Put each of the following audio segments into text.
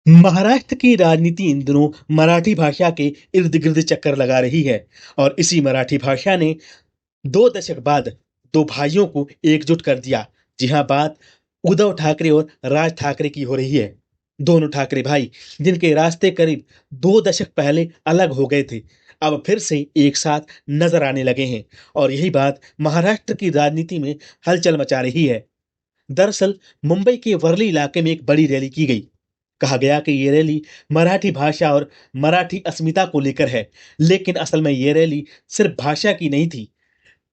महाराष्ट्र की राजनीति इन दिनों मराठी भाषा के इर्द गिर्द चक्कर लगा रही है और इसी मराठी भाषा ने 2 दशक बाद दो भाइयों को एकजुट कर दिया। जी हाँ, बात उद्धव ठाकरे और राज ठाकरे की हो रही है। दोनों ठाकरे भाई जिनके रास्ते करीब 2 दशक पहले अलग हो गए थे, अब फिर से एक साथ नजर आने लगे हैं और यही बात महाराष्ट्र की राजनीति में हलचल मचा रही है। दरअसल मुंबई के वर्ली इलाके में एक बड़ी रैली की गई। कहा गया कि ये रैली मराठी भाषा और मराठी अस्मिता को लेकर है, लेकिन असल में ये रैली सिर्फ भाषा की नहीं थी।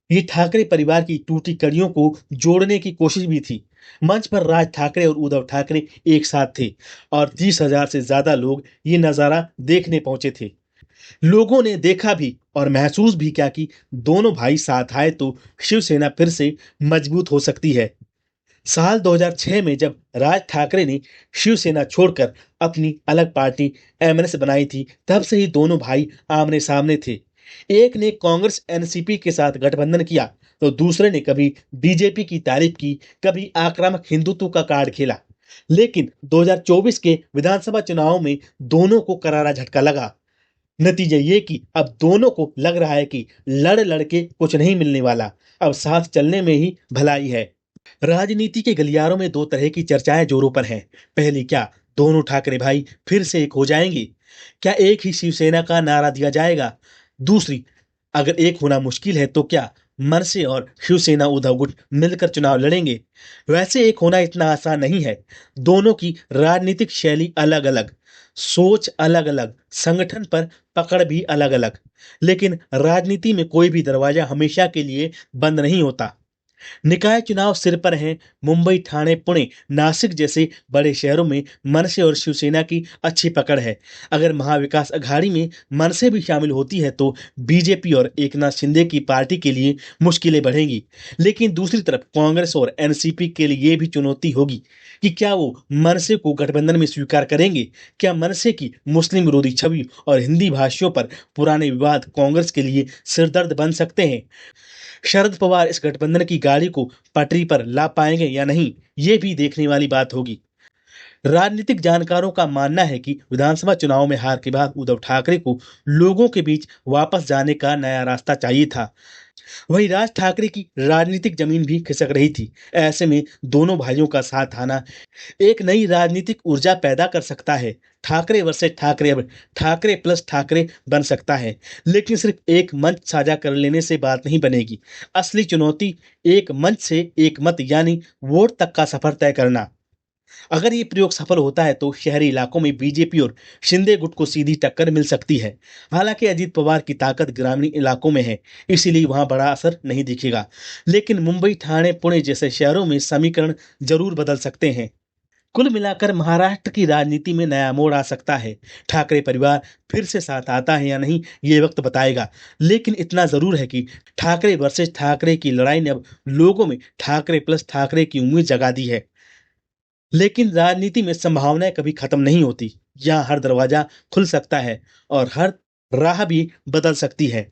ये ठाकरे परिवार की टूटी कड़ियों को जोड़ने की कोशिश भी थी। मंच पर राज ठाकरे और उद्धव ठाकरे एक साथ थे और 30,000 से ज्यादा लोग ये नजारा देखने पहुंचे थे। लोगों ने देखा भी और महसूस भी किया कि दोनों भाई साथ आए तो शिवसेना फिर से मजबूत हो सकती है। साल 2006 में जब राज ठाकरे ने शिवसेना छोड़कर अपनी अलग पार्टी एमएनएस बनाई थी, तब से ही दोनों भाई आमने सामने थे। एक ने कांग्रेस एनसीपी के साथ गठबंधन किया तो दूसरे ने कभी बीजेपी की तारीफ की, कभी आक्रामक हिंदुत्व का कार्ड खेला। लेकिन 2024 के विधानसभा चुनाव में दोनों को करारा झटका लगा। नतीजा ये कि अब दोनों को लग रहा है कि लड़ लड़ के कुछ नहीं मिलने वाला, अब साथ चलने में ही भलाई है। राजनीति के गलियारों में दो तरह की चर्चाएं जोरों पर हैं। पहली, क्या दोनों ठाकरे भाई फिर से एक हो जाएंगे? क्या एक ही शिवसेना का नारा दिया जाएगा? दूसरी, अगर एक होना मुश्किल है तो क्या मनसे और शिवसेना उद्धव गुट मिलकर चुनाव लड़ेंगे? वैसे एक होना इतना आसान नहीं है। दोनों की राजनीतिक शैली अलग अलग, सोच अलग अलग, संगठन पर पकड़ भी अलग अलग। लेकिन राजनीति में कोई भी दरवाजा हमेशा के लिए बंद नहीं होता। निकाय चुनाव सिर पर हैं। मुंबई, ठाणे, पुणे, नासिक जैसे बड़े शहरों में मनसे और शिवसेना की अच्छी पकड़ है। अगर महाविकास अघाड़ी में मनसे भी शामिल होती है तो बीजेपी और एकनाथ शिंदे की पार्टी के लिए मुश्किलें बढ़ेंगी। लेकिन दूसरी तरफ कांग्रेस और एनसीपी के लिए ये भी चुनौती होगी कि क्या वो मनसे को गठबंधन में स्वीकार करेंगे? क्या मनसे की मुस्लिम विरोधी छवि और हिंदी भाषियों पर पुराने विवाद कांग्रेस के लिए सिरदर्द बन सकते हैं? शरद पवार इस गठबंधन की गाड़ी को पटरी पर ला पाएंगे या नहीं, ये भी देखने वाली बात होगी। राजनीतिक जानकारों का मानना है कि विधानसभा चुनाव में हार के बाद उद्धव ठाकरे को लोगों के बीच वापस जाने का नया रास्ता चाहिए था। वहीं राज ठाकरे की राजनीतिक जमीन भी खिसक रही थी। ऐसे में दोनों भाइयों का साथ आना एक नई राजनीतिक ऊर्जा पैदा कर सकता है। ठाकरे वर्सेस ठाकरे अब ठाकरे प्लस ठाकरे बन सकता है। लेकिन सिर्फ एक मंच साझा कर लेने से बात नहीं बनेगी। असली चुनौती एक मंच से एक मत यानी वोट तक का सफर तय करना। अगर ये प्रयोग सफल होता है तो शहरी इलाकों में बीजेपी और शिंदे गुट को सीधी टक्कर मिल सकती है। हालांकि अजीत पवार की ताकत ग्रामीण इलाकों में है, इसीलिए वहां बड़ा असर नहीं दिखेगा। लेकिन मुंबई, ठाणे, पुणे जैसे शहरों में समीकरण जरूर बदल सकते हैं। कुल मिलाकर महाराष्ट्र की राजनीति में नया मोड़ आ सकता है। ठाकरे परिवार फिर से साथ आता है या नहीं, ये वक्त बताएगा। लेकिन इतना जरूर है कि ठाकरे वर्सेस ठाकरे की लड़ाई ने अब लोगों में ठाकरे प्लस ठाकरे की उम्मीद जगा दी है। लेकिन राजनीति में संभावनाएं कभी खत्म नहीं होती। यहाँ हर दरवाजा खुल सकता है और हर राह भी बदल सकती है।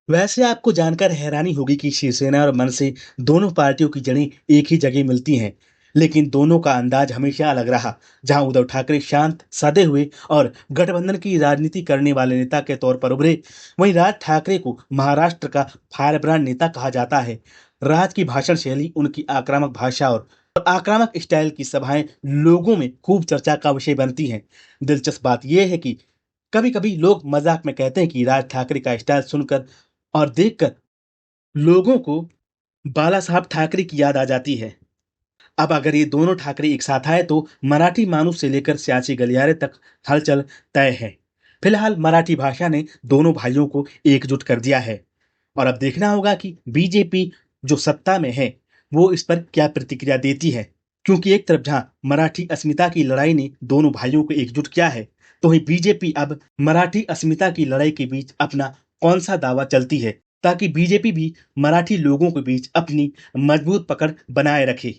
वैसे आपको जानकर हैरानी होगी कि शिवसेना और मनसे दोनों पार्टियों की जड़ें एक ही जगह मिलती हैं, लेकिन दोनों का अंदाज हमेशा अलग रहा। जहां उद्धव ठाकरे शांत, सधे हुए और गठबंधन की राजनीति करने वाले नेता के तौर पर उभरे, वहीं राज ठाकरे को महाराष्ट्र का फायर ब्रांड नेता कहा जाता है। राज की भाषण शैली, उनकी आक्रामक भाषा और आक्रामक स्टाइल की सभाएं लोगों में खूब चर्चा का विषय बनती हैं। दिलचस्प बात यह है कि कभी कभी लोग मजाक में कहते हैं कि राज ठाकरे का स्टाइल सुनकर और देखकर लोगों को बाला साहब ठाकरे की याद आ जाती है। अब अगर ये दोनों ठाकरे एक साथ आए तो मराठी मानुस से लेकर सियासी गलियारे तक हलचल तय है। फिलहाल मराठी भाषा ने दोनों भाइयों को एकजुट कर दिया है और अब देखना होगा कि बीजेपी जो सत्ता में है वो इस पर क्या प्रतिक्रिया देती है। क्योंकि एक तरफ जहां मराठी अस्मिता की लड़ाई ने दोनों भाइयों को एकजुट किया है, तो वहीं बीजेपी अब मराठी अस्मिता की लड़ाई के बीच अपना कौन सा दावा चलती है, ताकि बीजेपी भी मराठी लोगों के बीच अपनी मजबूत पकड़ बनाए रखे।